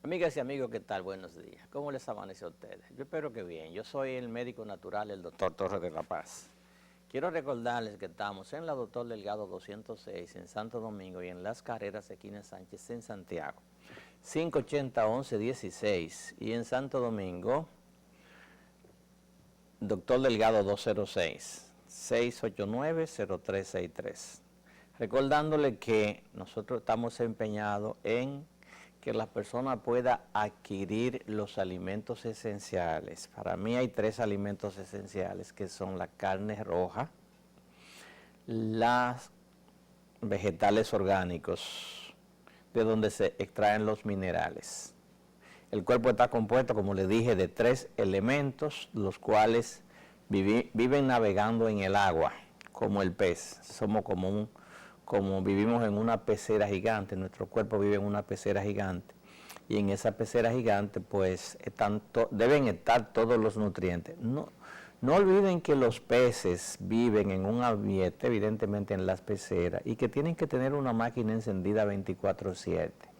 Amigas y amigos, ¿qué tal? Buenos días. ¿Cómo les amanece a ustedes? Yo espero que bien. Yo soy el médico natural, el doctor Torres de la Paz. Quiero recordarles que estamos en la Doctor Delgado 206 en Santo Domingo y en Las Carreras Esquina Sánchez en Santiago. 580-1116 y en Santo Domingo, Doctor Delgado 206, 689-0363. Recordándole que nosotros estamos empeñados en que la persona pueda adquirir los alimentos esenciales. Para mí hay 3 alimentos esenciales que son la carne roja, las vegetales orgánicos, de donde se extraen los minerales. El cuerpo está compuesto, como le dije, de 3 elementos, los cuales viven navegando en el agua, como el pez. Somos como vivimos en una pecera gigante, nuestro cuerpo vive en una pecera gigante, y en esa pecera gigante pues deben estar todos los nutrientes. No olviden que los peces viven en un ambiente, evidentemente en las peceras, y que tienen que tener una máquina encendida 24/7,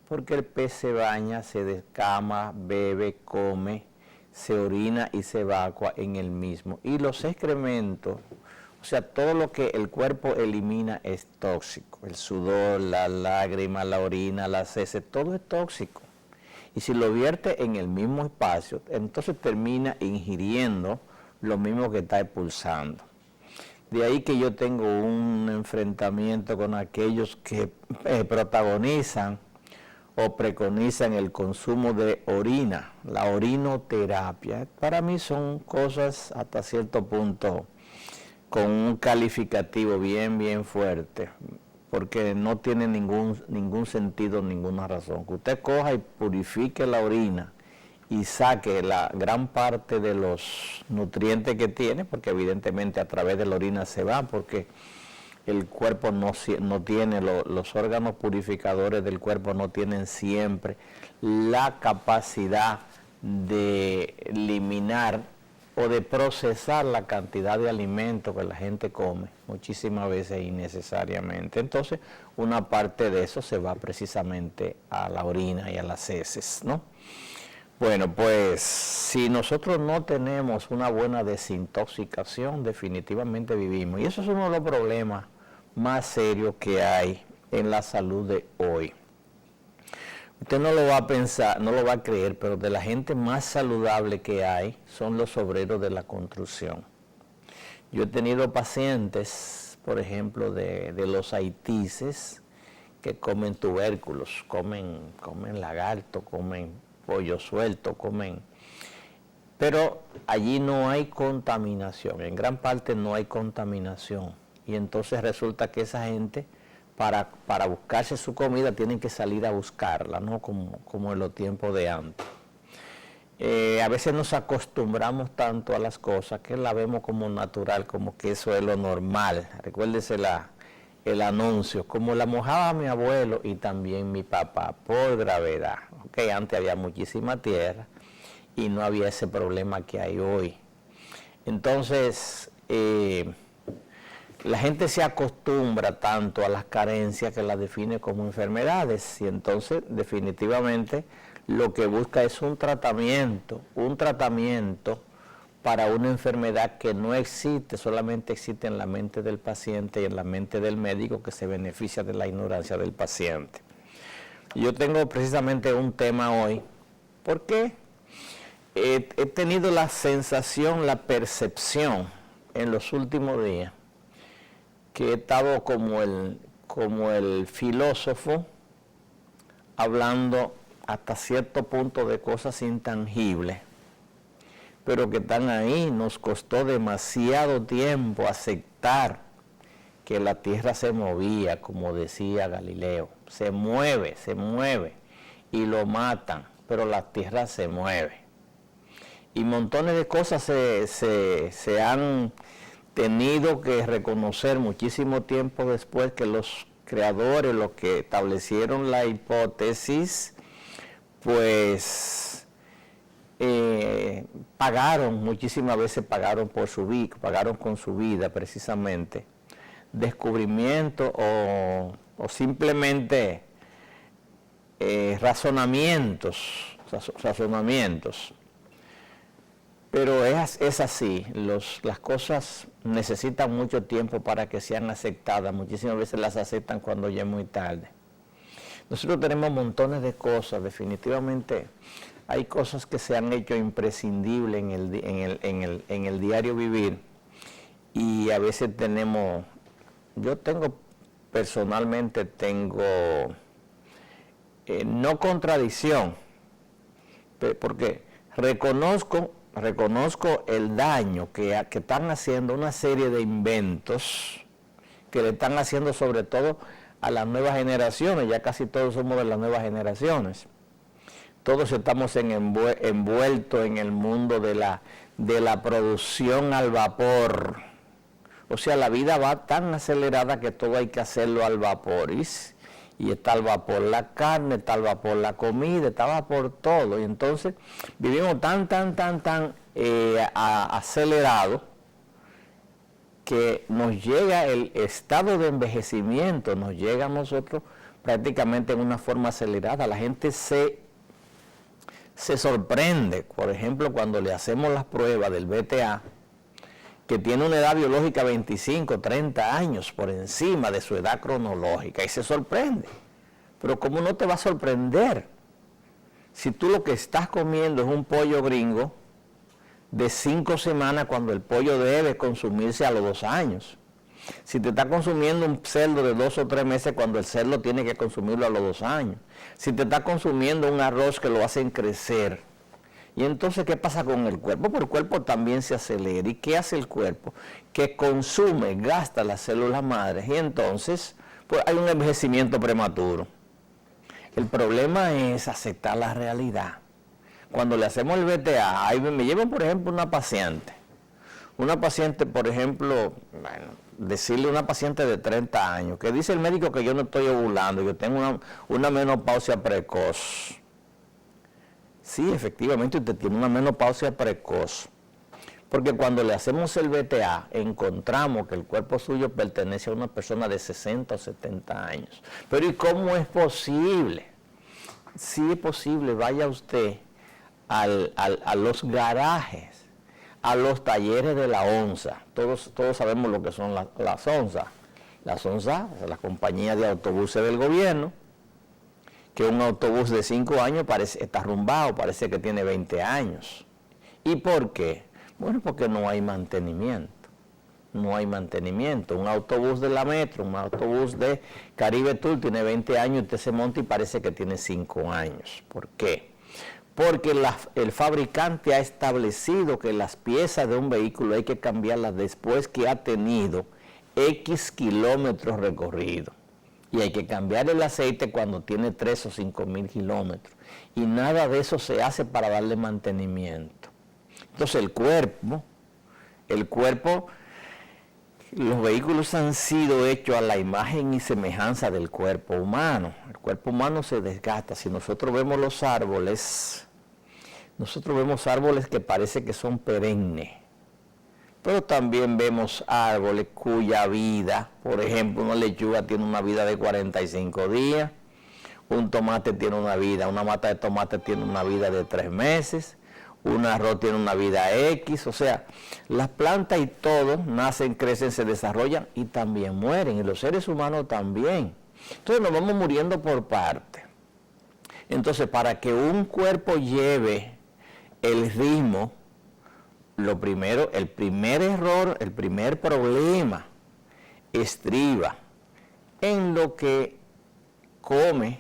porque el pez se baña, se descama, bebe, come, se orina y se evacua en el mismo. Y los excrementos, o sea, todo lo que el cuerpo elimina es tóxico. El sudor, la lágrima, la orina, las heces, todo es tóxico. Y si lo vierte en el mismo espacio, entonces termina ingiriendo lo mismo que está expulsando. De ahí que yo tengo un enfrentamiento con aquellos que protagonizan o preconizan el consumo de orina, la orinoterapia. Para mí son cosas hasta cierto punto con un calificativo bien fuerte, porque no tiene ningún sentido, ninguna razón. Que usted coja y purifique la orina y saque la gran parte de los nutrientes que tiene, porque evidentemente a través de la orina se va, porque el cuerpo no tiene, los órganos purificadores del cuerpo no tienen siempre la capacidad de eliminar o de procesar la cantidad de alimentos que la gente come, muchísimas veces innecesariamente. Entonces, una parte de eso se va precisamente a la orina y a las heces, ¿no? Bueno, pues si nosotros no tenemos una buena desintoxicación, definitivamente vivimos. Y eso es uno de los problemas más serios que hay en la salud de hoy. Usted no lo va a pensar, no lo va a creer, pero de la gente más saludable que hay son los obreros de la construcción. Yo he tenido pacientes, por ejemplo, de los haitises, que comen tubérculos, comen lagarto, comen pollo suelto, pero allí no hay contaminación, en gran parte no hay contaminación, y entonces resulta que esa gente para buscarse su comida tienen que salir a buscarla, ¿no? Como en los tiempos de antes. A veces nos acostumbramos tanto a las cosas que la vemos como natural, como que eso es lo normal. Recuérdese el anuncio, como la mojaba mi abuelo y también mi papá, por gravedad. Okay, antes había muchísima tierra y no había ese problema que hay hoy. Entonces, la gente se acostumbra tanto a las carencias que las define como enfermedades, y entonces definitivamente lo que busca es un tratamiento para una enfermedad que no existe, solamente existe en la mente del paciente y en la mente del médico, que se beneficia de la ignorancia del paciente. Yo tengo precisamente un tema hoy, porque he tenido la sensación, la percepción en los últimos días, que he estado como el filósofo, hablando hasta cierto punto de cosas intangibles, pero que están ahí. Nos costó demasiado tiempo aceptar que la tierra se movía, como decía Galileo. Se mueve, y lo matan, pero la tierra se mueve. Y montones de cosas se han tenido que reconocer muchísimo tiempo después, que los creadores, los que establecieron la hipótesis, pues muchísimas veces pagaron con su vida precisamente, descubrimiento o simplemente razonamientos. Pero es así, las cosas necesitan mucho tiempo para que sean aceptadas, muchísimas veces las aceptan cuando ya es muy tarde. Nosotros tenemos montones de cosas, definitivamente hay cosas que se han hecho imprescindibles en el diario vivir, y a veces personalmente tengo, no contradicción, porque reconozco el daño que están haciendo una serie de inventos que le están haciendo sobre todo a las nuevas generaciones. Ya casi todos somos de las nuevas generaciones. Todos estamos envueltos en el mundo de la producción al vapor. O sea, la vida va tan acelerada que todo hay que hacerlo al vapor. Y está al vapor la carne, está al vapor la comida, está al vapor todo. Y entonces vivimos tan acelerado que nos llega el estado de envejecimiento, nos llega a nosotros prácticamente en una forma acelerada. La gente se sorprende, por ejemplo, cuando le hacemos las pruebas del VTA, que tiene una edad biológica 25, 30 años por encima de su edad cronológica, y se sorprende. Pero ¿cómo no te va a sorprender si tú lo que estás comiendo es un pollo gringo de 5 semanas cuando el pollo debe consumirse a los 2 años? Si te está consumiendo un cerdo de 2 o 3 meses cuando el cerdo tiene que consumirlo a los 2 años. Si te está consumiendo un arroz que lo hacen crecer. Y entonces, ¿qué pasa con el cuerpo? Pues el cuerpo también se acelera. ¿Y qué hace el cuerpo? Que consume, gasta las células madres. Y entonces, pues hay un envejecimiento prematuro. El problema es aceptar la realidad. Cuando le hacemos el VTA, ahí me llevan, por ejemplo, una paciente, por ejemplo, decirle a una paciente de 30 años, que dice el médico que yo no estoy ovulando, yo tengo una menopausia precoz. Sí, efectivamente usted tiene una menopausia precoz, porque cuando le hacemos el VTA encontramos que el cuerpo suyo pertenece a una persona de 60 o 70 años. Pero ¿y cómo es posible? Sí es posible, vaya usted a los garajes, a los talleres de la ONSA. Todos sabemos lo que son las ONSA. Las ONSA, la compañía de autobuses del gobierno, que un autobús de 5 años está arrumbado, parece que tiene 20 años. ¿Y por qué? Bueno, porque no hay mantenimiento. No hay mantenimiento. Un autobús de la Metro, un autobús de Caribe Tour tiene 20 años, usted se monta y parece que tiene 5 años. ¿Por qué? Porque el fabricante ha establecido que las piezas de un vehículo hay que cambiarlas después que ha tenido X kilómetros recorridos. Y hay que cambiar el aceite cuando tiene 3 o 5 mil kilómetros. Y nada de eso se hace para darle mantenimiento. Entonces el cuerpo, los vehículos han sido hechos a la imagen y semejanza del cuerpo humano. El cuerpo humano se desgasta. Si nosotros vemos los árboles, que parece que son perennes. Pero también vemos árboles cuya vida, por ejemplo, una lechuga tiene una vida de 45 días, un tomate tiene una mata de tomate tiene una vida de 3 meses, un arroz tiene una vida X, o sea, las plantas y todo nacen, crecen, se desarrollan y también mueren, y los seres humanos también. Entonces nos vamos muriendo por partes. Entonces, para que un cuerpo lleve el ritmo, el primer error, el primer problema estriba en lo que come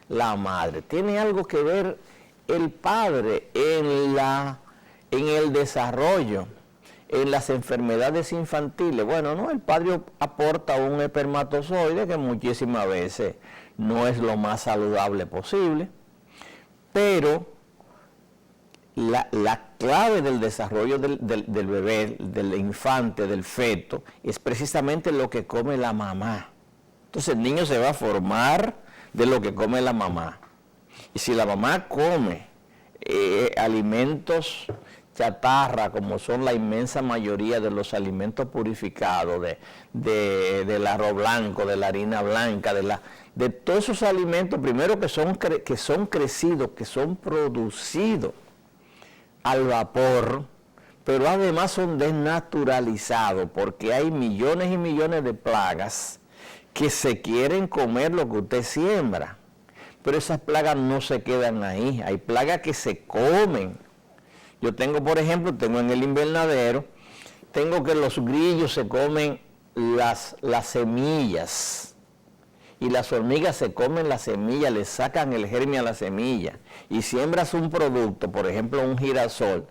la madre. Tiene algo que ver el padre en el desarrollo, en las enfermedades infantiles. Bueno, no, el padre aporta un espermatozoide que muchísimas veces no es lo más saludable posible, pero la clave del desarrollo del bebé, del infante, del feto, es precisamente lo que come la mamá. Entonces el niño se va a formar de lo que come la mamá. Y si la mamá come alimentos chatarra, como son la inmensa mayoría de los alimentos purificados, del arroz blanco, de la harina blanca, de todos esos alimentos, primero que son crecidos, que son producidos al vapor, pero además son desnaturalizados, porque hay millones y millones de plagas que se quieren comer lo que usted siembra. Pero esas plagas no se quedan ahí, hay plagas que se comen. Yo tengo, por ejemplo, en el invernadero, tengo que los grillos se comen las semillas, y las hormigas se comen las semillas, le sacan el germen a la semilla, y siembras un producto, por ejemplo un girasol,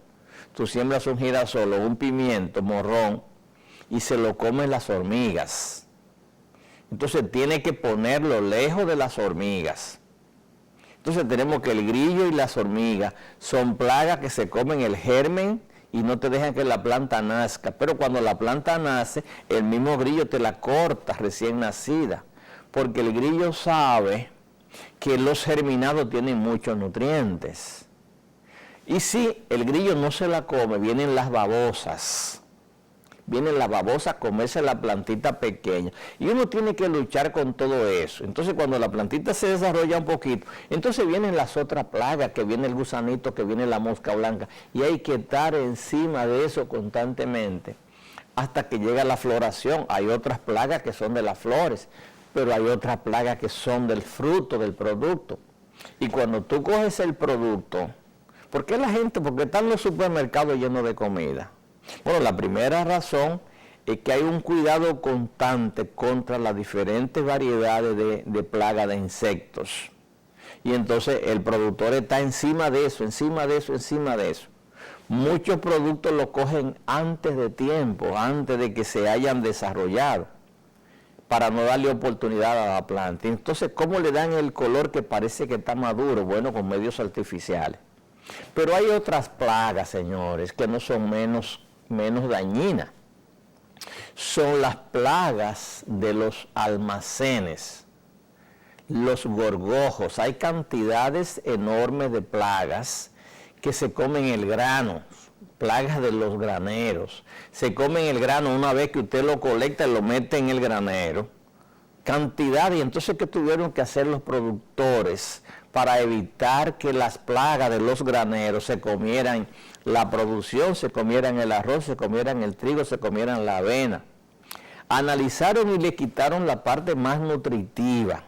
tú siembras un girasol o un pimiento morrón, y se lo comen las hormigas. Entonces tiene que ponerlo lejos de las hormigas. Entonces tenemos que el grillo y las hormigas son plagas que se comen el germen y no te dejan que la planta nazca. Pero cuando la planta nace, el mismo grillo te la corta recién nacida. Porque el grillo sabe que los germinados tienen muchos nutrientes. Y si el grillo no se la come, vienen las babosas. Vienen las babosas a comerse la plantita pequeña. Y uno tiene que luchar con todo eso. Entonces cuando la plantita se desarrolla un poquito, entonces vienen las otras plagas, que viene el gusanito, que viene la mosca blanca. Y hay que estar encima de eso constantemente hasta que llega la floración. Hay otras plagas que son de las flores, pero hay otras plagas que son del fruto, del producto. Y cuando tú coges el producto, ¿por qué la gente? Porque están los supermercados llenos de comida. Bueno, la primera razón es que hay un cuidado constante contra las diferentes variedades de plagas de insectos. Y entonces el productor está encima de eso, encima de eso, encima de eso. Muchos productos los cogen antes de tiempo, antes de que se hayan desarrollado, para no darle oportunidad a la planta. Entonces, ¿cómo le dan el color que parece que está maduro? Bueno, con medios artificiales. Pero hay otras plagas, señores, que no son menos dañinas. Son las plagas de los almacenes, los gorgojos. Hay cantidades enormes de plagas que se comen el grano, plagas de los graneros. Se comen el grano una vez que usted lo colecta y lo mete en el granero. Cantidad, y entonces, ¿qué tuvieron que hacer los productores para evitar que las plagas de los graneros se comieran la producción, se comieran el arroz, se comieran el trigo, se comieran la avena? Analizaron y le quitaron la parte más nutritiva.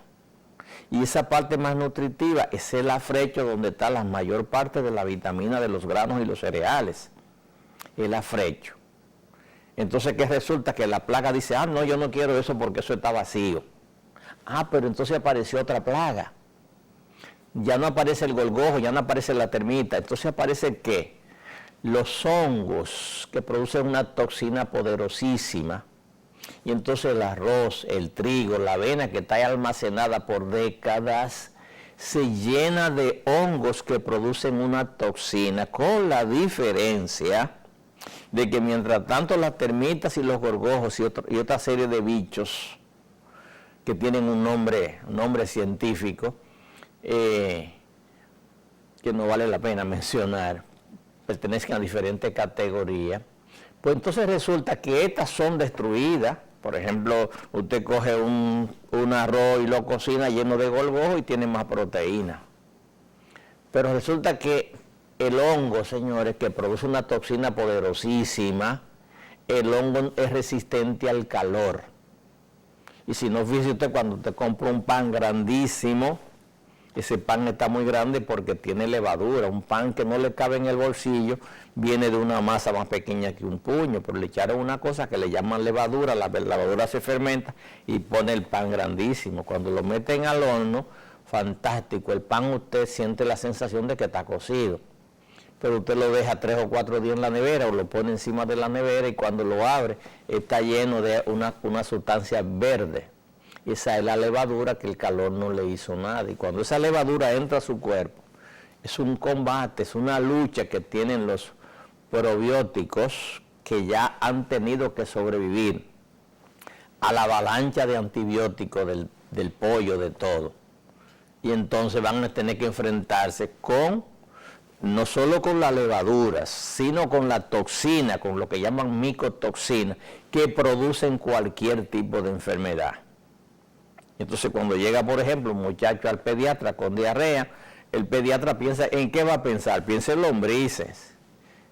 Y esa parte más nutritiva es el afrecho, donde está la mayor parte de la vitamina de los granos y los cereales. El afrecho. Entonces, ¿qué resulta? Que la plaga dice, no, yo no quiero eso porque eso está vacío. Pero entonces apareció otra plaga. Ya no aparece el gorgojo, ya no aparece la termita. Entonces aparece ¿qué? Los hongos, que producen una toxina poderosísima. Y entonces el arroz, el trigo, la avena, que está almacenada por décadas, se llena de hongos que producen una toxina, con la diferencia de que mientras tanto las termitas y los gorgojos y otra serie de bichos que tienen un nombre científico, que no vale la pena mencionar, pertenecen a diferentes categorías, pues entonces resulta que estas son destruidas. Por ejemplo, usted coge un arroz y lo cocina lleno de gorgojo y tiene más proteína. Pero resulta que el hongo, señores, que produce una toxina poderosísima, el hongo es resistente al calor. Y si no, fíjese usted, cuando usted compra un pan grandísimo, ese pan está muy grande porque tiene levadura. Un pan que no le cabe en el bolsillo viene de una masa más pequeña que un puño, pero le echaron una cosa que le llaman levadura, la levadura se fermenta y pone el pan grandísimo. Cuando lo meten al horno, fantástico, el pan usted siente la sensación de que está cocido, pero usted lo deja 3 o 4 días en la nevera o lo pone encima de la nevera y cuando lo abre está lleno de una sustancia verde. Esa es la levadura que el calor no le hizo nada. Y cuando esa levadura entra a su cuerpo, es un combate, es una lucha que tienen los probióticos que ya han tenido que sobrevivir a la avalancha de antibióticos del pollo, de todo. Y entonces van a tener que enfrentarse con no solo con las levaduras, sino con la toxina, con lo que llaman micotoxina, que producen cualquier tipo de enfermedad. Entonces, cuando llega, por ejemplo, un muchacho al pediatra con diarrea, el pediatra piensa, ¿en qué va a pensar? Piensa en lombrices.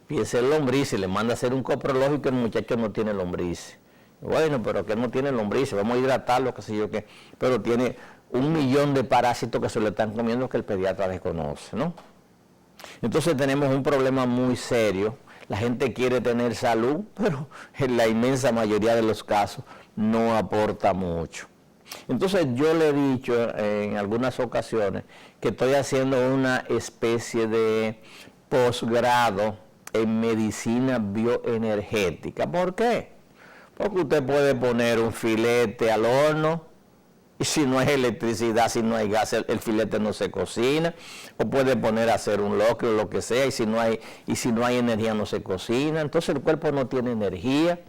Piensa en lombrices, le manda a hacer un coprológico y que el muchacho no tiene lombrices. Bueno, pero que no tiene lombrices, vamos a hidratarlo, qué sé yo qué. Pero tiene 1.000.000 de parásitos que se le están comiendo que el pediatra desconoce, ¿no? Entonces tenemos un problema muy serio. La gente quiere tener salud, pero en la inmensa mayoría de los casos no aporta mucho. Entonces yo le he dicho en algunas ocasiones que estoy haciendo una especie de posgrado en medicina bioenergética. ¿Por qué? Porque usted puede poner un filete al horno y si no hay electricidad, si no hay gas, el filete no se cocina. O puede poner a hacer un locro o lo que sea y si no hay energía no se cocina. Entonces el cuerpo no tiene energía.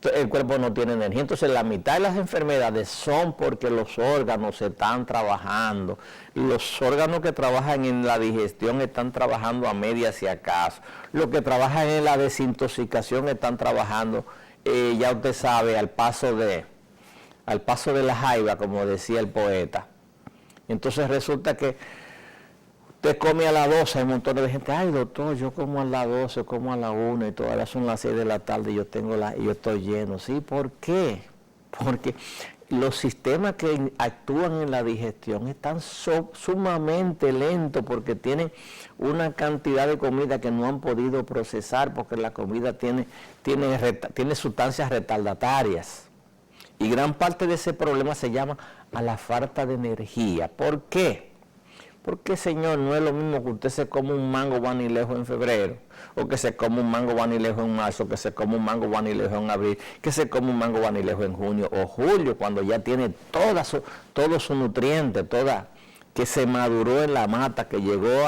Entonces la mitad de las enfermedades son porque los órganos están trabajando. Los órganos que trabajan en la digestión están trabajando a medias si acaso. Los que trabajan en la desintoxicación están trabajando, ya usted sabe, al paso de la jaiba, como decía el poeta. Entonces resulta que usted come a las 12, hay un montón de gente, ay doctor, yo como a las 12, como a las 1 y todavía son las 6 de la tarde y yo estoy lleno. ¿Sí? ¿Por qué? Porque los sistemas que actúan en la digestión están sumamente lentos porque tienen una cantidad de comida que no han podido procesar porque la comida tiene sustancias retardatarias. Y gran parte de ese problema se llama a la falta de energía. ¿Por qué? Porque, señor, no es lo mismo que usted se come un mango guanilejo en febrero, o que se come un mango guanilejo en marzo, que se come un mango guanilejo en abril, que se come un mango guanilejo en junio o julio, cuando ya tiene todo su nutriente, que se maduró en la mata, que llegó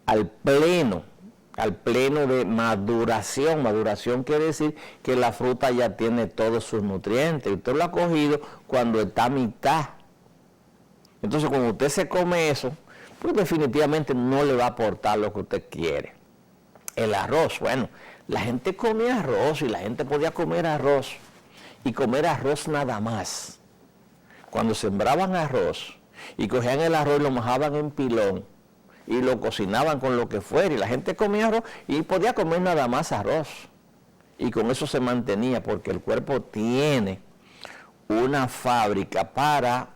al pleno de maduración. Maduración quiere decir que la fruta ya tiene todos sus nutrientes. Usted lo ha cogido cuando está a mitad. Entonces, cuando usted se come eso, pues definitivamente no le va a aportar lo que usted quiere. El arroz, bueno, la gente come arroz y la gente podía comer arroz y comer arroz nada más. Cuando sembraban arroz y cogían el arroz y lo mojaban en pilón y lo cocinaban con lo que fuera y la gente comía arroz y podía comer nada más arroz. Y con eso se mantenía porque el cuerpo tiene una fábrica para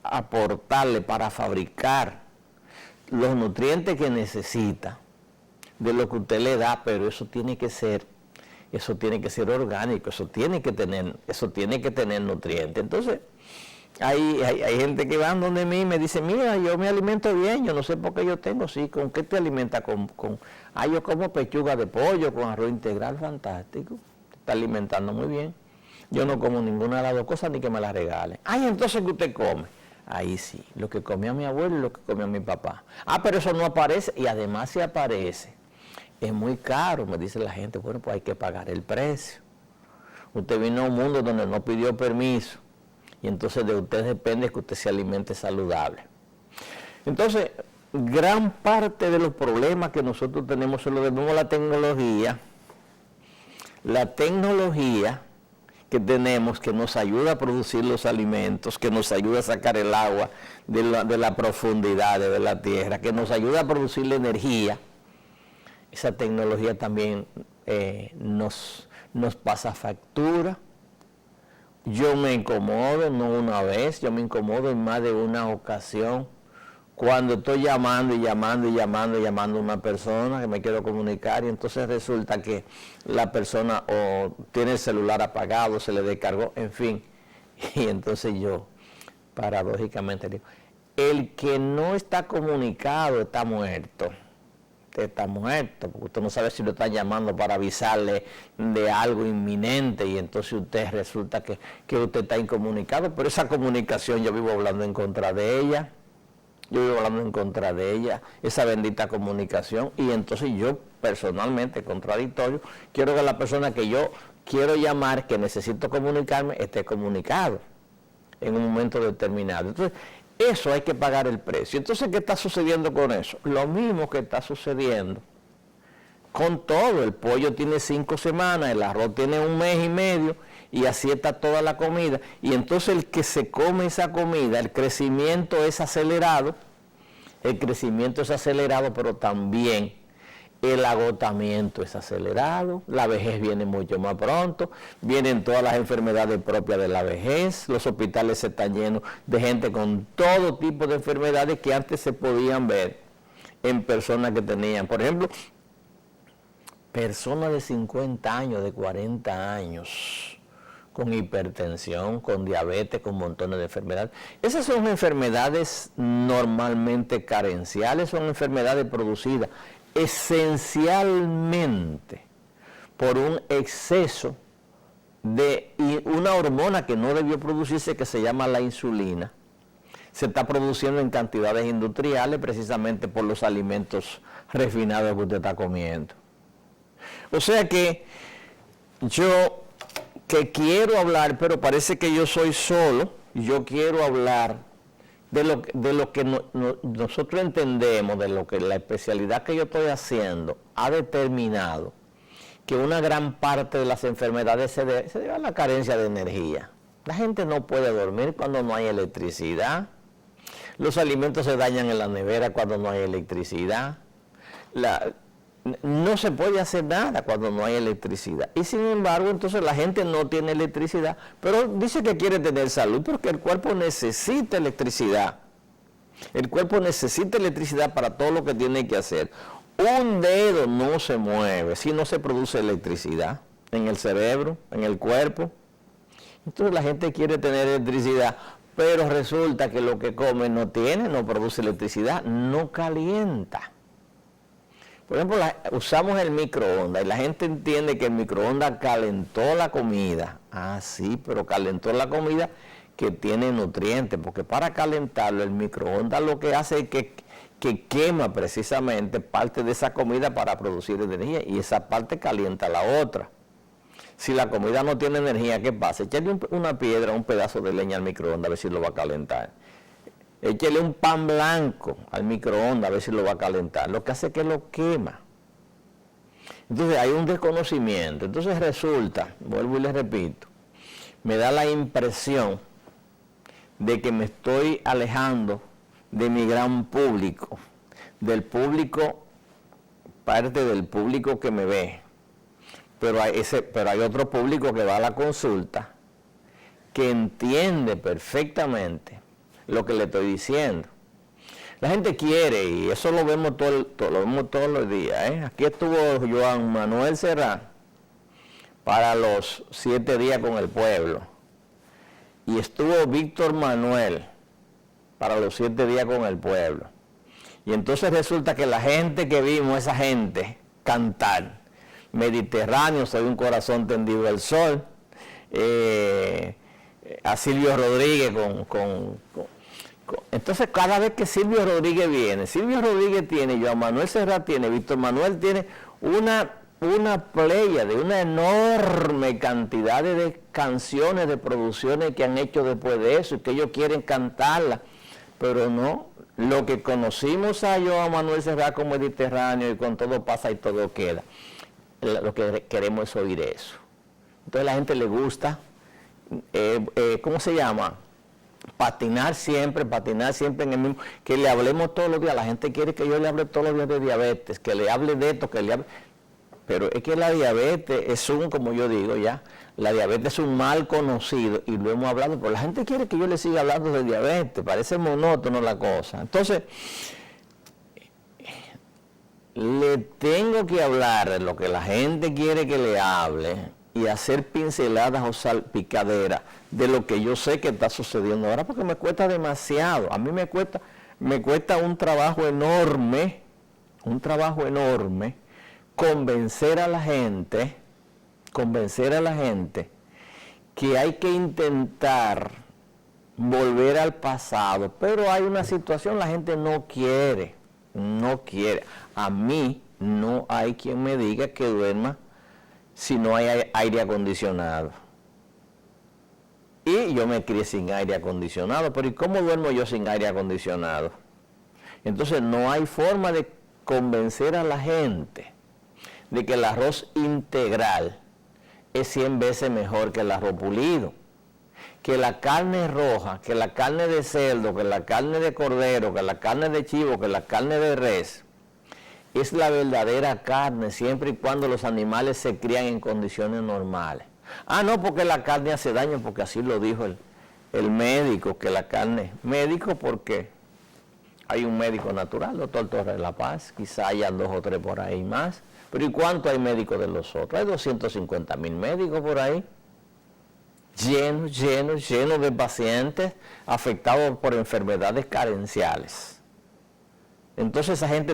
aportarle, para fabricar los nutrientes que necesita de lo que usted le da, pero eso tiene que ser orgánico, eso tiene que tener nutrientes. Entonces hay gente que va donde mí y me dice, mira, yo me alimento bien, yo no sé por qué yo tengo, sí, ¿con qué te alimentas? Yo como pechuga de pollo con arroz integral, fantástico, te está alimentando muy bien. Yo no como ninguna de las dos cosas ni que me las regalen. Entonces, ¿qué usted come? Ahí sí, lo que comía mi abuelo y lo que comía mi papá. Pero eso no aparece, y además si aparece, es muy caro, me dice la gente. Bueno, pues hay que pagar el precio. Usted vino a un mundo donde no pidió permiso, y entonces de usted depende que usted se alimente saludable. Entonces, gran parte de los problemas que nosotros tenemos se lo debemos a la tecnología. La tecnología que tenemos, que nos ayuda a producir los alimentos, que nos ayuda a sacar el agua de la profundidad de la tierra, que nos ayuda a producir la energía. Esa tecnología también nos pasa factura. Yo me incomodo, no una vez, yo me incomodo en más de una ocasión cuando estoy llamando a una persona que me quiero comunicar y entonces resulta que la persona o tiene el celular apagado, se le descargó, en fin. Y entonces yo, paradójicamente, digo, el que no está comunicado está muerto. Usted está muerto, porque usted no sabe si lo están llamando para avisarle de algo inminente y entonces usted resulta que usted está incomunicado, pero esa comunicación yo vivo hablando en contra de ella. Esa bendita comunicación, y entonces yo personalmente, contradictorio, quiero que la persona que yo quiero llamar, que necesito comunicarme, esté comunicado en un momento determinado. Entonces, Eso hay que pagar el precio. Entonces, ¿qué está sucediendo con eso? Lo mismo que está sucediendo con todo. El pollo tiene 5 semanas, el arroz tiene 1 mes y medio, y así está toda la comida. Y entonces el que se come esa comida, el crecimiento es acelerado, pero también el agotamiento es acelerado, la vejez viene mucho más pronto, vienen todas las enfermedades propias de la vejez, los hospitales se están llenos de gente con todo tipo de enfermedades que antes se podían ver en personas que tenían, por ejemplo, personas de 50 años, de 40 años, con hipertensión, con diabetes, con montones de enfermedades. Esas son enfermedades normalmente carenciales, son enfermedades producidas esencialmente por un exceso de una hormona que no debió producirse, que se llama la insulina. Se está produciendo en cantidades industriales precisamente por los alimentos refinados que usted está comiendo. O sea que yo que quiero hablar, pero parece que yo soy solo, yo quiero hablar de lo que nosotros entendemos, de lo que la especialidad que yo estoy haciendo ha determinado que una gran parte de las enfermedades se debe a la carencia de energía. La gente no puede dormir cuando no hay electricidad, los alimentos se dañan en la nevera cuando no hay electricidad, no se puede hacer nada cuando no hay electricidad. Y sin embargo, entonces la gente no tiene electricidad, pero dice que quiere tener salud, porque el cuerpo necesita electricidad. El cuerpo necesita electricidad para todo lo que tiene que hacer. Un dedo no se mueve si no se produce electricidad en el cerebro, en el cuerpo. Entonces la gente quiere tener electricidad, pero resulta que lo que come no produce electricidad, no calienta. Por ejemplo, usamos el microondas y la gente entiende que el microondas calentó la comida. Ah, sí, pero calentó la comida que tiene nutrientes, porque para calentarlo el microondas lo que hace es que quema precisamente parte de esa comida para producir energía, y esa parte calienta la otra. Si la comida no tiene energía, ¿qué pasa? Echarle una piedra, un pedazo de leña al microondas a ver si lo va a calentar. Échele un pan blanco al microondas a ver si lo va a calentar. Lo que hace es que lo quema. Entonces hay un desconocimiento. Entonces resulta, vuelvo y les repito, me da la impresión de que me estoy alejando de mi gran público, del público, parte del público que me ve. Pero hay otro público que va a la consulta, que entiende perfectamente lo que le estoy diciendo. La gente quiere, y eso lo vemos todos los días. Aquí estuvo Joan Manuel Serrán para los 7 días con el pueblo, y estuvo Víctor Manuel para los 7 días con el pueblo. Y entonces resulta que la gente que vimos, esa gente cantar Mediterráneo, soy un corazón tendido al sol, a Silvio Rodríguez entonces cada vez que Silvio Rodríguez viene, Silvio Rodríguez tiene, Joan Manuel Serrat tiene, Víctor Manuel tiene una playa de una enorme cantidad de canciones, de producciones que han hecho después de eso y que ellos quieren cantarla, pero no, lo que conocimos a Joan Manuel Serrat como Mediterráneo y con todo pasa y todo queda, lo que queremos es oír eso. Entonces a la gente le gusta, ¿cómo se llama? Patinar siempre en el mismo, que le hablemos todos los días. La gente quiere que yo le hable todos los días de diabetes, que le hable de esto, que le hable, pero es que la diabetes es como yo digo ya, la diabetes es un mal conocido y lo hemos hablado, pero la gente quiere que yo le siga hablando de diabetes, parece monótono la cosa. Entonces, le tengo que hablar de lo que la gente quiere que le hable y hacer pinceladas o salpicaderas de lo que yo sé que está sucediendo ahora, porque me cuesta demasiado. A mí me cuesta un trabajo enorme convencer a la gente que hay que intentar volver al pasado, pero hay una situación, la gente no quiere. A mí no hay quien me diga que duerma si no hay aire acondicionado. Y yo me crié sin aire acondicionado, pero ¿y cómo duermo yo sin aire acondicionado? Entonces no hay forma de convencer a la gente de que el arroz integral es 100 veces mejor que el arroz pulido, que la carne roja, que la carne de cerdo, que la carne de cordero, que la carne de chivo, que la carne de res, es la verdadera carne siempre y cuando los animales se crían en condiciones normales. Ah, no, porque la carne hace daño, porque así lo dijo el médico, que la carne, médico porque hay un médico natural, doctor Torres de la Paz, quizá haya 2 o 3 por ahí más, pero ¿y cuánto hay médicos de los otros? Hay 250,000 médicos por ahí, llenos de pacientes afectados por enfermedades carenciales. Entonces esa gente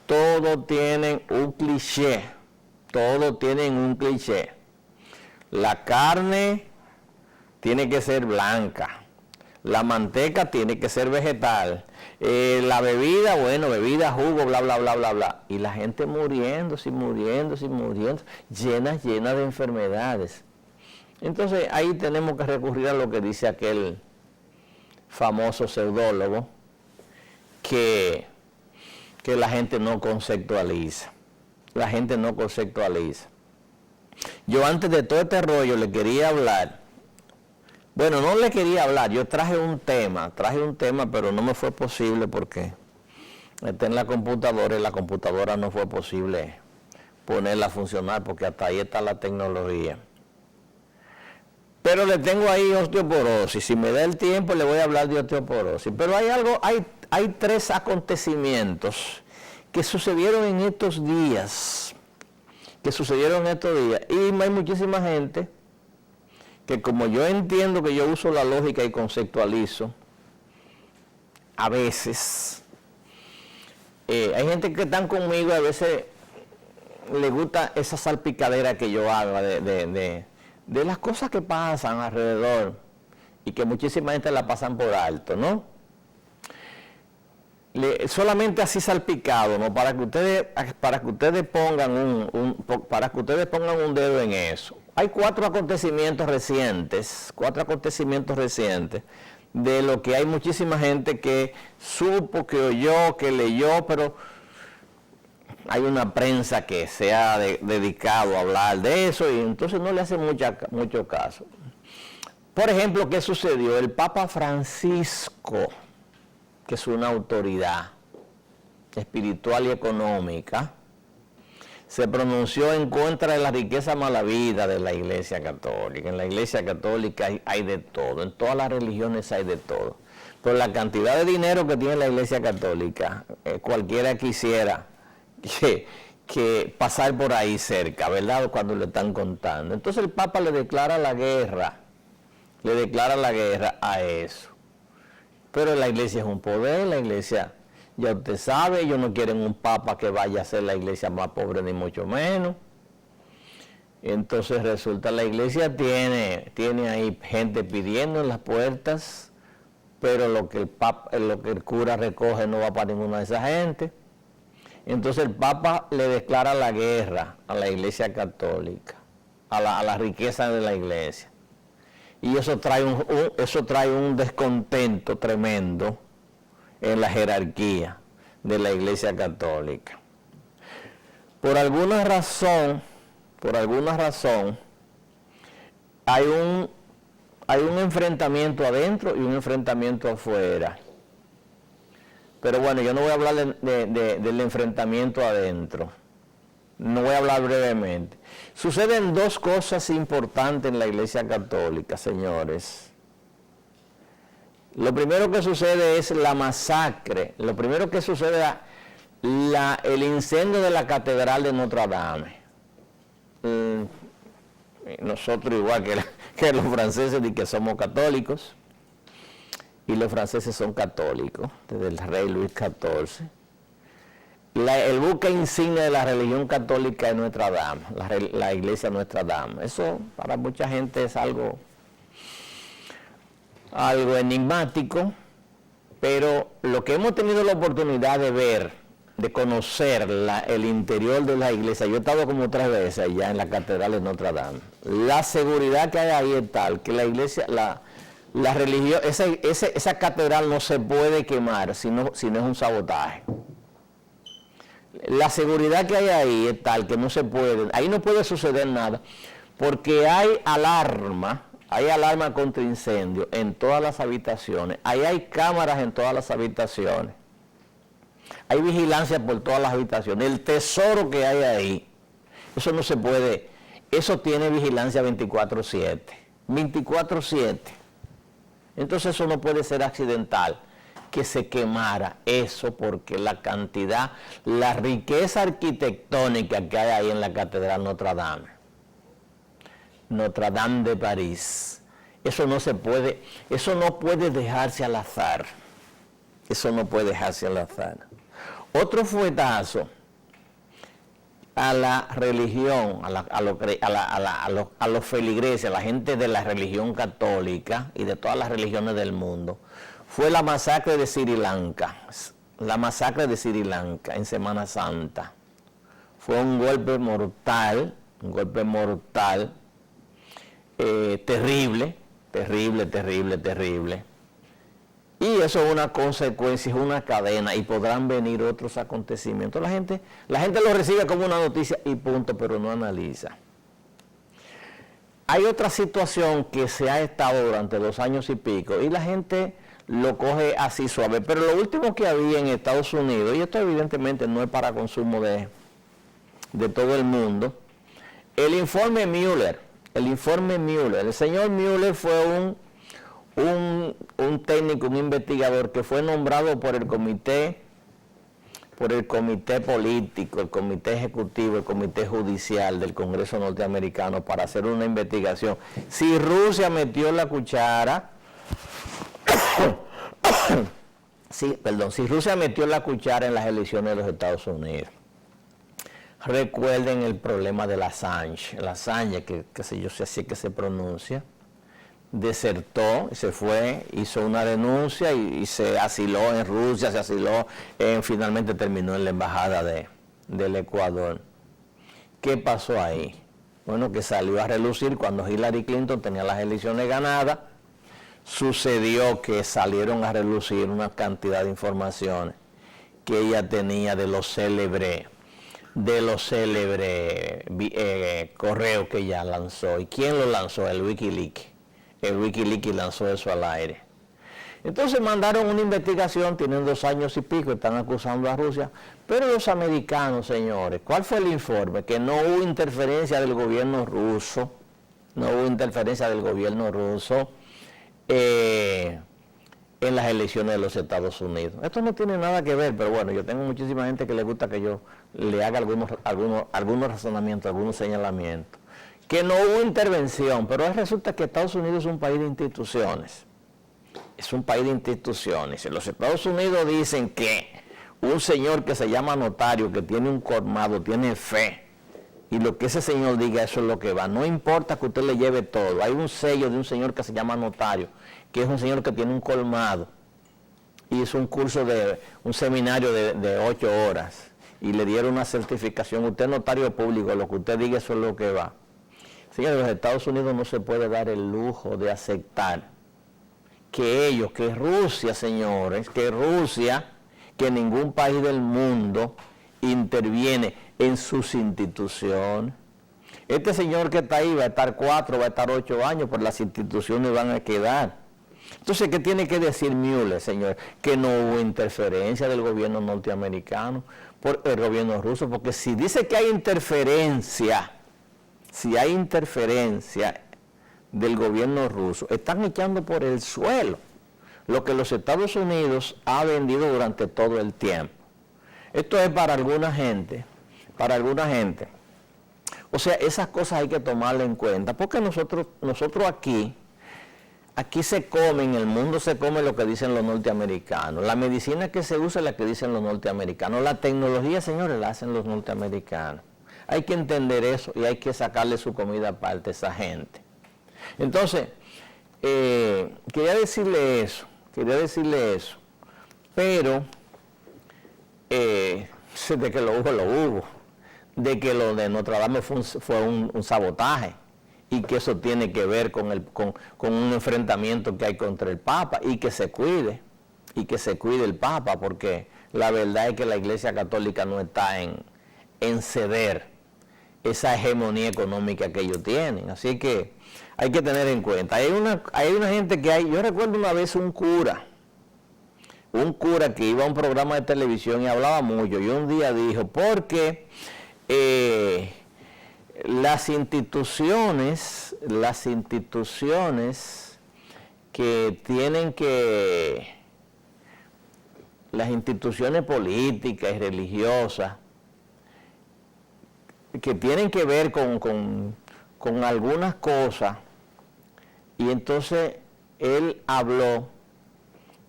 todo tienen un cliché, La carne tiene que ser blanca, la manteca tiene que ser vegetal, la bebida, bebida, jugo, bla, bla, bla, bla, bla. Y la gente muriéndose, llena de enfermedades. Entonces ahí tenemos que recurrir a lo que dice aquel famoso pseudólogo, que la gente no conceptualiza. Yo antes de todo este rollo le quería hablar, no le quería hablar, yo traje un tema, pero no me fue posible porque está en la computadora y la computadora no fue posible ponerla a funcionar porque hasta ahí está la tecnología. Pero le tengo ahí osteoporosis, si me da el tiempo le voy a hablar de osteoporosis, pero hay 3 acontecimientos que sucedieron en estos días, y hay muchísima gente que, como yo entiendo que yo uso la lógica y conceptualizo, a veces, hay gente que están conmigo y a veces le gusta esa salpicadera que yo hago de las cosas que pasan alrededor y que muchísima gente la pasan por alto, ¿no? Solamente así salpicado, ¿no? Para que ustedes pongan un dedo en eso. Hay 4 acontecimientos recientes, de lo que hay muchísima gente que supo, que oyó, que leyó, pero hay una prensa que se ha dedicado a hablar de eso y entonces no le hace mucho caso. Por ejemplo, ¿qué sucedió? El Papa Francisco, que es una autoridad espiritual y económica, se pronunció en contra de la riqueza mala vida de la Iglesia Católica. En la Iglesia Católica hay de todo, en todas las religiones hay de todo. Pero la cantidad de dinero que tiene la Iglesia Católica, cualquiera quisiera que pasar por ahí cerca, ¿verdad? Cuando le están contando. Entonces el Papa le declara la guerra a eso. Pero la Iglesia es un poder, la Iglesia, ya usted sabe, ellos no quieren un Papa que vaya a ser la Iglesia más pobre ni mucho menos. Entonces resulta la Iglesia tiene ahí gente pidiendo en las puertas, pero lo que el cura recoge no va para ninguna de esa gente. Entonces el Papa le declara la guerra a la Iglesia Católica, a la riqueza de la Iglesia. Y eso trae un descontento tremendo en la jerarquía de la Iglesia Católica. Por alguna razón, hay un enfrentamiento adentro y un enfrentamiento afuera. Pero bueno, yo no voy a hablar del enfrentamiento adentro. No voy a hablar brevemente. Suceden 2 cosas importantes en la Iglesia Católica, señores. Lo primero que sucede es la masacre. Lo primero que sucede es el incendio de la Catedral de Notre Dame. Nosotros, igual que los franceses, que somos católicos, y los franceses son católicos, desde el rey Luis XIV. El buque insignia de la religión católica es Notre Dame, la iglesia Notre Dame. Eso para mucha gente es algo enigmático, pero lo que hemos tenido la oportunidad de ver de conocer el interior de la iglesia. Yo he estado como 3 veces allá en la Catedral de Notre Dame. La seguridad que hay ahí es tal que la iglesia, la religión, esa catedral no se puede quemar si no es un sabotaje. La seguridad que hay ahí es tal que no se puede, ahí no puede suceder nada, porque hay alarma contra incendio en todas las habitaciones, ahí hay cámaras en todas las habitaciones, hay vigilancia por todas las habitaciones, el tesoro que hay ahí, eso no se puede, eso tiene vigilancia 24/7, 24/7, entonces eso no puede ser accidental, que se quemara eso, porque la cantidad, la riqueza arquitectónica que hay ahí en la Catedral Notre Dame de París, eso no puede dejarse al azar, Otro fuetazo a la religión, a los feligreses, a la gente de la religión católica y de todas las religiones del mundo, fue la masacre de Sri Lanka. La masacre de Sri Lanka en Semana Santa. Fue un golpe mortal, terrible. Y eso es una consecuencia, es una cadena, y podrán venir otros acontecimientos. La gente lo recibe como una noticia y punto, pero no analiza. Hay otra situación que se ha estado durante 2 años y pico, y la gente lo coge así suave, pero lo último que había en Estados Unidos, y esto evidentemente no es para consumo de todo el mundo, el informe Mueller, el señor Mueller fue un técnico, un investigador que fue nombrado por el comité político, el comité ejecutivo, el comité judicial del Congreso norteamericano para hacer una investigación. Si Rusia metió la cuchara, si Rusia metió la cuchara en las elecciones de los Estados Unidos. Recuerden el problema de Assange, que sé yo si así que se pronuncia, desertó, se fue, hizo una denuncia y se asiló en Rusia, finalmente terminó en la embajada del Ecuador. ¿Qué pasó ahí? Bueno, que salió a relucir cuando Hillary Clinton tenía las elecciones ganadas. Sucedió que salieron a relucir una cantidad de informaciones que ella tenía de los célebres correos que ella lanzó. ¿Y quién lo lanzó? El Wikileaks. El Wikileaks lanzó eso al aire. Entonces mandaron una investigación, tienen 2 años y pico, están acusando a Rusia, pero los americanos, señores, ¿cuál fue el informe? Que no hubo interferencia del gobierno ruso, en las elecciones de los Estados Unidos. Esto no tiene nada que ver, pero bueno, yo tengo muchísima gente que le gusta que yo le haga algunos razonamientos, algunos señalamientos. Que no hubo intervención, pero resulta que Estados Unidos es un país de instituciones. En los Estados Unidos dicen que un señor que se llama notario, que tiene un colmado, tiene fe, y lo que ese señor diga, eso es lo que va. No importa que usted le lleve todo. Hay un sello de un señor que se llama notario, que es un señor que tiene un colmado, y hizo un seminario de 8 horas, y le dieron una certificación. Usted es notario público, lo que usted diga, eso es lo que va. Señores, en los Estados Unidos no se puede dar el lujo de aceptar que Rusia, señores, que ningún país del mundo interviene en sus instituciones. Este señor que está ahí va a estar 4, va a estar 8 años, pero las instituciones van a quedar. Entonces, ¿qué tiene que decir Mueller, señor? Que no hubo interferencia del gobierno norteamericano por el gobierno ruso, porque si dice que hay interferencia, del gobierno ruso, están echando por el suelo lo que los Estados Unidos ha vendido durante todo el tiempo. Esto es para alguna gente. O sea, esas cosas hay que tomarlas en cuenta, porque nosotros aquí se come, en el mundo se come lo que dicen los norteamericanos. La medicina que se usa es la que dicen los norteamericanos. La tecnología, señores, la hacen los norteamericanos. Hay que entender eso y hay que sacarle su comida aparte a esa gente. Entonces, quería decirle eso, pero De que lo hubo. De que lo de Notre Dame fue un sabotaje y que eso tiene que ver con un enfrentamiento que hay contra el Papa y que se cuide el Papa, porque la verdad es que la Iglesia Católica no está en ceder esa hegemonía económica que ellos tienen. Así que hay que tener en cuenta. Hay una gente yo recuerdo una vez un cura que iba a un programa de televisión y hablaba mucho, y un día dijo, porque las instituciones que tienen que, las instituciones políticas y religiosas, que tienen que ver con algunas cosas, y entonces él habló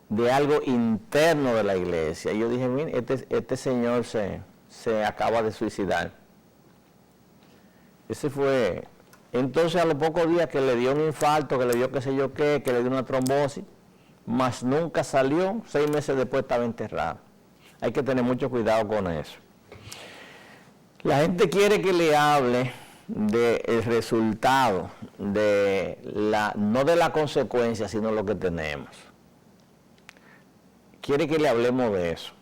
de algo interno de la iglesia. Y yo dije, mire, este señor se acaba de suicidar. Ese fue. Entonces a los pocos días que le dio un infarto, que le dio qué sé yo qué, que le dio una trombosis, más nunca salió, 6 meses después estaba enterrado. Hay que tener mucho cuidado con eso. La gente quiere que le hable del resultado, no de la consecuencia, sino lo que tenemos. Quiere que le hablemos de eso.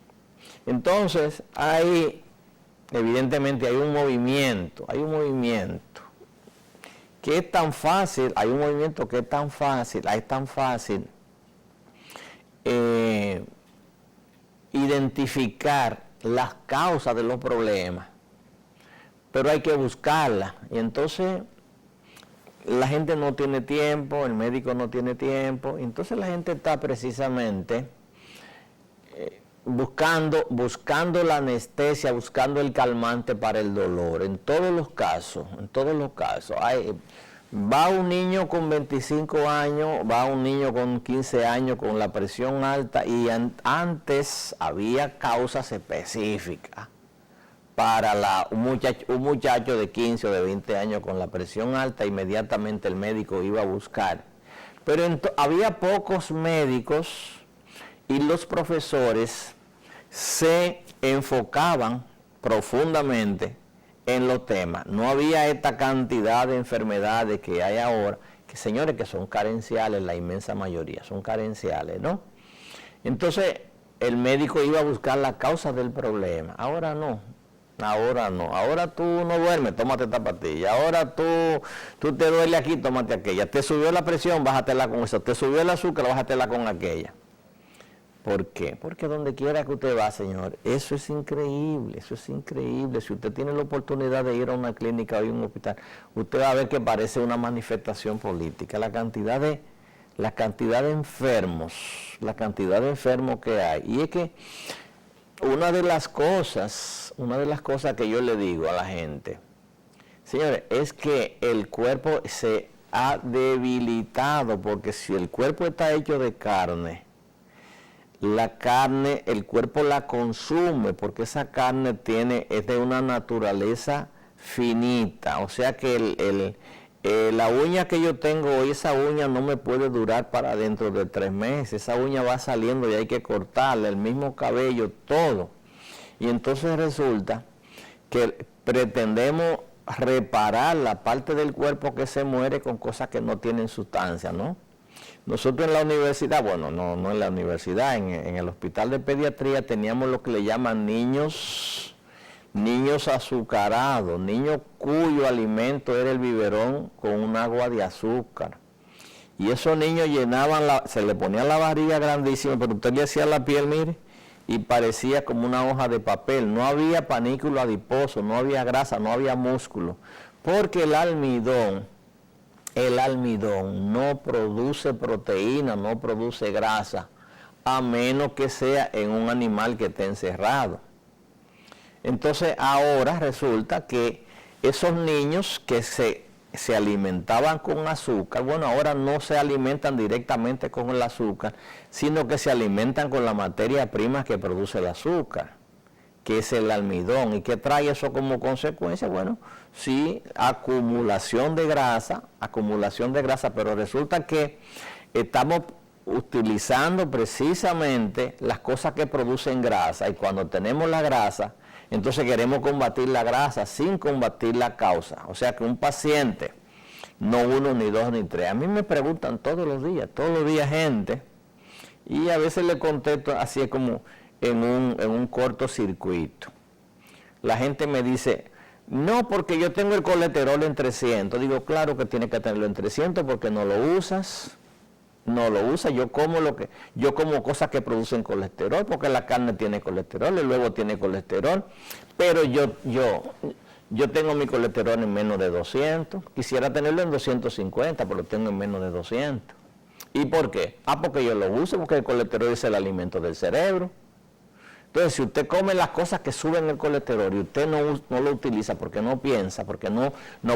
Entonces, evidentemente hay un movimiento que es tan fácil, identificar las causas de los problemas, pero hay que buscarlas. Y entonces la gente no tiene tiempo, el médico no tiene tiempo, entonces la gente está precisamente buscando la anestesia, buscando el calmante para el dolor. En todos los casos. Va un niño con 25 años, va un niño con 15 años con la presión alta, y antes había causas específicas para un muchacho de 15 o de 20 años con la presión alta. Inmediatamente el médico iba a buscar. Pero había pocos médicos, y los profesores se enfocaban profundamente en los temas. No había esta cantidad de enfermedades que hay ahora, que señores, que son carenciales, la inmensa mayoría son carenciales, ¿no? Entonces el médico iba a buscar la causa del problema. Ahora no. Ahora tú no duermes, tómate esta pastilla. Ahora tú te duele aquí, tómate aquella. Te subió la presión, bájatela con eso. Te subió el azúcar, bájatela con aquella. ¿Por qué? Porque donde quiera que usted va, señor, eso es increíble. Si usted tiene la oportunidad de ir a una clínica o a un hospital, usted va a ver que parece una manifestación política. La cantidad de enfermos que hay. Y es que una de las cosas que yo le digo a la gente, señores, es que el cuerpo se ha debilitado, porque si el cuerpo está hecho de carne, la carne, el cuerpo la consume, porque esa carne es de una naturaleza finita. O sea que la uña que yo tengo hoy, esa uña no me puede durar para dentro de 3 meses. Esa uña va saliendo y hay que cortarla, el mismo cabello, todo. Y entonces resulta que pretendemos reparar la parte del cuerpo que se muere con cosas que no tienen sustancia, ¿no? Nosotros en la universidad, bueno, no en la universidad, en el hospital de pediatría teníamos lo que le llaman niños azucarados, niños cuyo alimento era el biberón con un agua de azúcar. Y esos niños se le ponía la barriga grandísima, pero usted le hacía la piel, mire, y parecía como una hoja de papel. No había panículo adiposo, no había grasa, no había músculo, porque el almidón no produce proteína, no produce grasa, a menos que sea en un animal que esté encerrado. Entonces ahora resulta que esos niños que se alimentaban con azúcar, bueno, ahora no se alimentan directamente con el azúcar, sino que se alimentan con la materia prima que produce el azúcar, que es el almidón. ¿Y qué trae eso como consecuencia? Bueno, sí, acumulación de grasa, pero resulta que estamos utilizando precisamente las cosas que producen grasa, y cuando tenemos la grasa, Entonces queremos combatir la grasa sin combatir la causa. O sea que un paciente, no uno, ni dos, ni tres. A mí me preguntan todos los días gente, y a veces le contesto así como en un cortocircuito. La gente me dice, no, porque yo tengo el colesterol en 300. Digo, claro que tienes que tenerlo en 300 porque no lo usas. Yo como cosas que producen colesterol, porque la carne tiene colesterol, el huevo tiene colesterol, pero yo tengo mi colesterol en menos de 200, quisiera tenerlo en 250, pero lo tengo en menos de 200. ¿Y por qué? Porque yo lo uso, porque el colesterol es el alimento del cerebro. Entonces, si usted come las cosas que suben el colesterol y usted no lo utiliza porque no piensa, porque no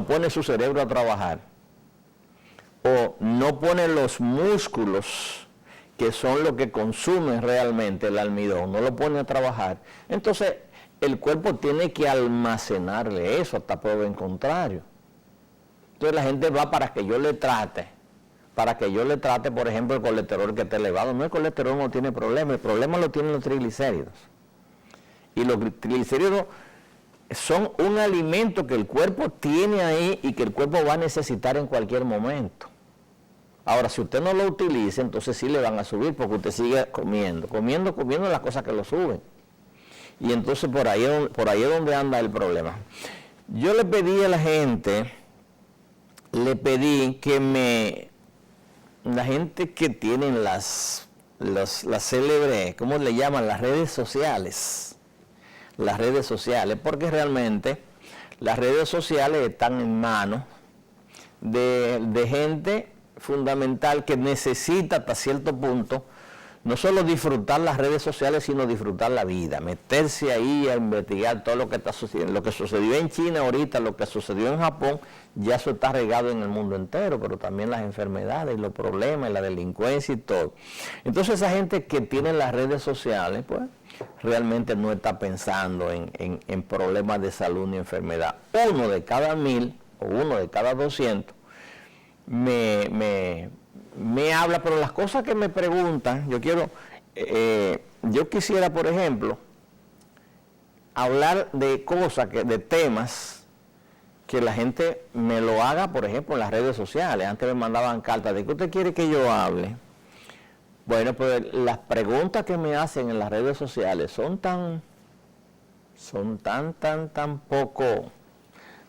pone su cerebro a trabajar, o no pone los músculos, que son lo que consumen realmente el almidón, no lo pone a trabajar, entonces el cuerpo tiene que almacenarle eso hasta prueba en contrario. Entonces la gente va para que yo le trate, por ejemplo, el colesterol que está elevado. No, el colesterol no tiene problema, el problema lo tienen los triglicéridos. Y los triglicéridos son un alimento que el cuerpo tiene ahí y que el cuerpo va a necesitar en cualquier momento. Ahora, si usted no lo utiliza, entonces sí le van a subir, porque usted sigue comiendo las cosas que lo suben. Y entonces por ahí es donde anda el problema. Yo le pedí a la gente, que la gente que tienen las célebres, ¿cómo le llaman? Las redes sociales, porque realmente las redes sociales están en manos de gente fundamental que necesita hasta cierto punto no solo disfrutar las redes sociales, sino disfrutar la vida, meterse ahí a investigar todo lo que está sucediendo. Lo que sucedió en China ahorita, lo que sucedió en Japón, ya eso está regado en el mundo entero, pero también las enfermedades y los problemas y la delincuencia y todo. Entonces esa gente que tiene las redes sociales, pues realmente no está pensando en problemas de salud ni enfermedad. 1 de cada 1000 o 1 de cada 200 me habla, pero las cosas que me preguntan, yo quisiera, por ejemplo, hablar de cosas, de temas, que la gente me lo haga, por ejemplo, en las redes sociales. Antes me mandaban cartas, ¿de qué usted quiere que yo hable? Bueno, pues las preguntas que me hacen en las redes sociales son tan poco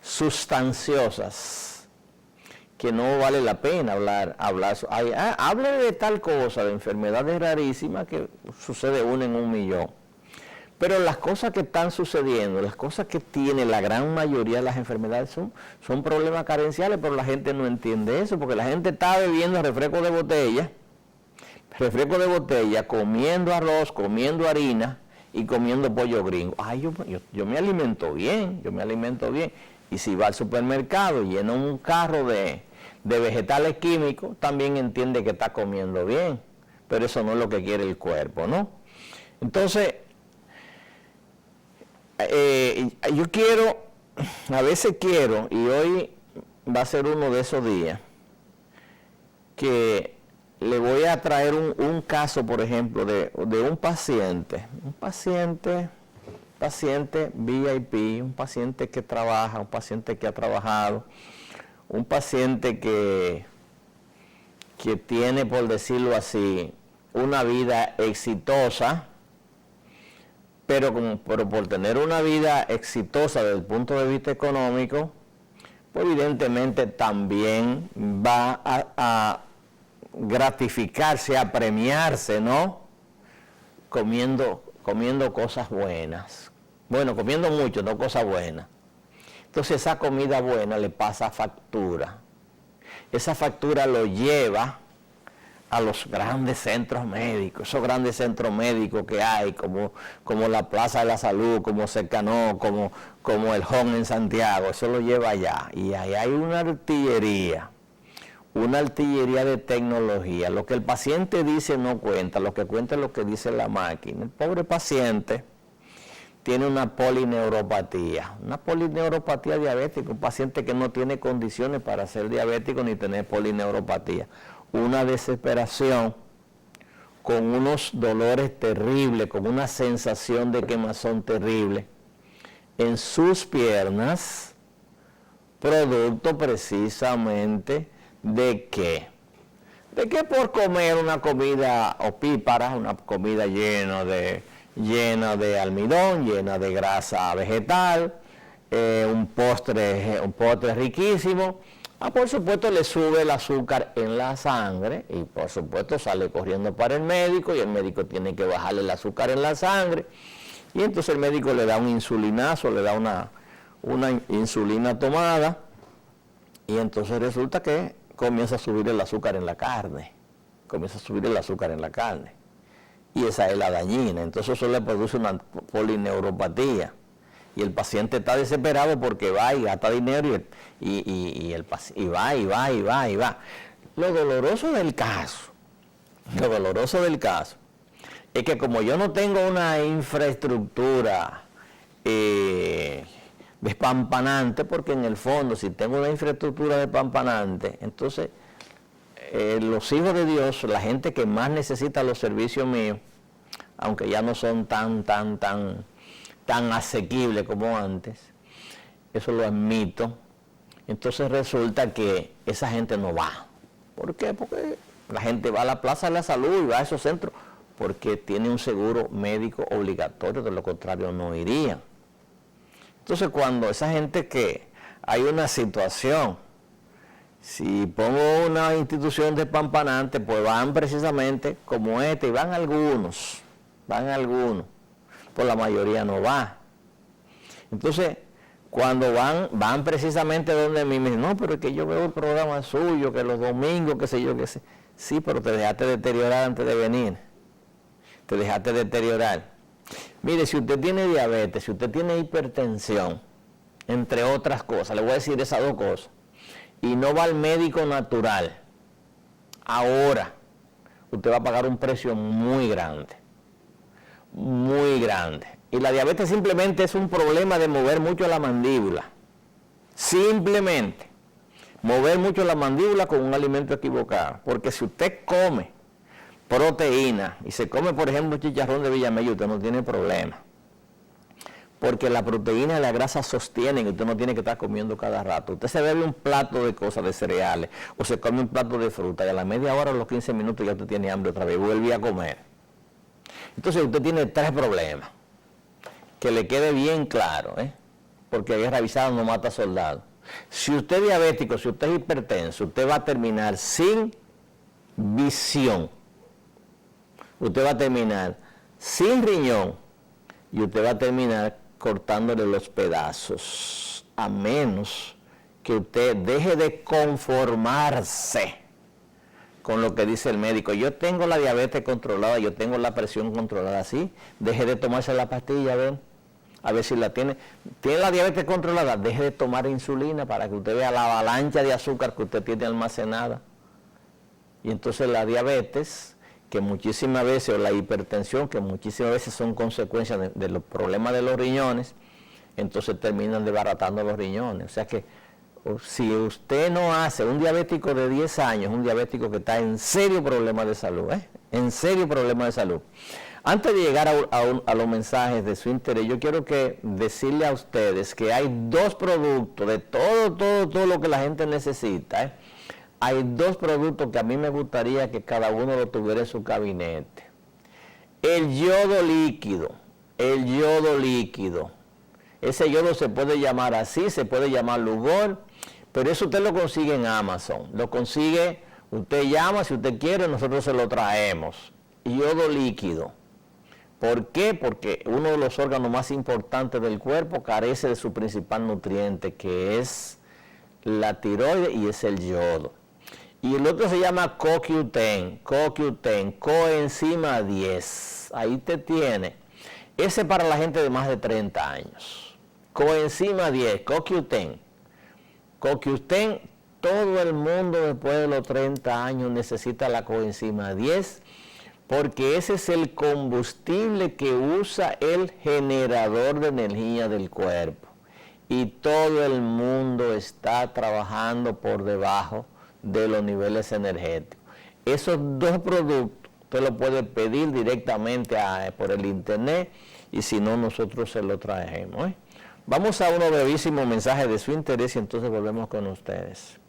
sustanciosas, que no vale la pena hablar. Hable de tal cosa, de enfermedades rarísimas que sucede 1 en 1.000.000. Pero las cosas que están sucediendo, las cosas que tiene la gran mayoría de las enfermedades son problemas carenciales, pero la gente no entiende eso, porque la gente está bebiendo refresco de botella, comiendo arroz, comiendo harina y comiendo pollo gringo. Yo me alimento bien, Y si va al supermercado y llena un carro de vegetales químicos, también entiende que está comiendo bien, pero eso no es lo que quiere el cuerpo, ¿no? Entonces, a veces quiero, y hoy va a ser uno de esos días, que le voy a traer un caso, por ejemplo, de un paciente VIP, un paciente que trabaja, un paciente que ha trabajado, un paciente que tiene, por decirlo así, una vida exitosa, pero por tener una vida exitosa desde el punto de vista económico, pues evidentemente también va a gratificarse, a premiarse, ¿no? Comiendo cosas buenas. Bueno, comiendo mucho, no cosas buenas. Entonces esa comida buena le pasa factura. Esa factura lo lleva a los grandes centros médicos, esos grandes centros médicos que hay, como la Plaza de la Salud, como Cercanó, como el Home en Santiago, eso lo lleva allá. Y ahí hay una artillería de tecnología. Lo que el paciente dice no cuenta, lo que cuenta es lo que dice la máquina. El pobre paciente tiene una polineuropatía diabética, un paciente que no tiene condiciones para ser diabético ni tener polineuropatía. Una desesperación, con unos dolores terribles, con una sensación de quemazón terrible, en sus piernas, producto precisamente de qué. De que por comer una comida opípara, una comida llena de almidón, llena de grasa vegetal, un postre riquísimo, por supuesto le sube el azúcar en la sangre y por supuesto sale corriendo para el médico y el médico tiene que bajarle el azúcar en la sangre y entonces el médico le da un insulinazo, le da una insulina tomada y entonces resulta que comienza a subir el azúcar en la carne, y esa es la dañina, entonces eso le produce una polineuropatía. Y el paciente está desesperado porque va y gasta dinero y va. Lo doloroso del caso es que como yo no tengo una infraestructura despampanante, porque en el fondo si tengo una infraestructura despampanante, entonces los hijos de Dios, la gente que más necesita los servicios míos, aunque ya no son tan asequible como antes, eso lo admito, entonces resulta que esa gente no va. ¿Por qué? Porque la gente va a la Plaza de la Salud y va a esos centros porque tiene un seguro médico obligatorio, de lo contrario no iría. Entonces cuando esa gente que hay una situación, si pongo una institución despampanante, pues van precisamente como y van algunos, pues la mayoría no va. Entonces, cuando van precisamente donde mí me dicen, no, pero es que yo veo el programa suyo, que los domingos, qué sé yo, qué sé. Sí, pero te dejaste deteriorar antes de venir. Te dejaste deteriorar. Mire, si usted tiene diabetes, si usted tiene hipertensión, entre otras cosas, le voy a decir esas dos cosas, y no va al médico natural, ahora, usted va a pagar un precio muy grande. Y la diabetes simplemente es un problema de mover mucho la mandíbula. Simplemente mover mucho la mandíbula con un alimento equivocado. Porque si usted come proteína y se come, por ejemplo, chicharrón de Villamella, usted no tiene problema. Porque la proteína y la grasa sostienen y usted no tiene que estar comiendo cada rato. Usted se bebe un plato de cosas, de cereales, o se come un plato de fruta y a la media hora, a los 15 minutos ya usted tiene hambre otra vez, vuelve a comer. Entonces usted tiene tres problemas, que le quede bien claro, porque guerra avisada no mata soldados. Si usted es diabético, si usted es hipertenso, usted va a terminar sin visión, usted va a terminar sin riñón y usted va a terminar cortándole los pedazos, a menos que usted deje de conformarse con lo que dice el médico. Yo tengo la diabetes controlada, yo tengo la presión controlada, ¿sí? Deje de tomarse la pastilla, ven, a ver si la tiene. ¿Tiene la diabetes controlada? Deje de tomar insulina para que usted vea la avalancha de azúcar que usted tiene almacenada. Y entonces la diabetes, que muchísimas veces, o la hipertensión, que muchísimas veces son consecuencias de los problemas de los riñones, entonces terminan desbaratando los riñones. O sea que si usted no hace, un diabético de 10 años, un diabético que está en serio problema de salud, en serio problema de salud. Antes de llegar a los mensajes de su interés, yo quiero decirle a ustedes que hay dos productos de todo lo que la gente necesita. Hay dos productos que a mí me gustaría que cada uno lo tuviera en su gabinete. El yodo líquido. Ese yodo se puede llamar así, se puede llamar Lugol, pero eso usted lo consigue en Amazon. Lo consigue, usted llama, si usted quiere, nosotros se lo traemos. Yodo líquido. ¿Por qué? Porque uno de los órganos más importantes del cuerpo carece de su principal nutriente, que es la tiroides, y es el yodo. Y el otro se llama CoQ10, coenzima 10. Ahí te tiene. Ese para la gente de más de 30 años. Coenzima 10, CoQ10. CoQ10, todo el mundo después de los 30 años necesita la coenzima 10, porque ese es el combustible que usa el generador de energía del cuerpo. Y todo el mundo está trabajando por debajo de los niveles energéticos. Esos dos productos usted lo puede pedir directamente por el internet, y si no, nosotros se lo traemos. Vamos a unos brevísimos mensajes de su interés y entonces volvemos con ustedes.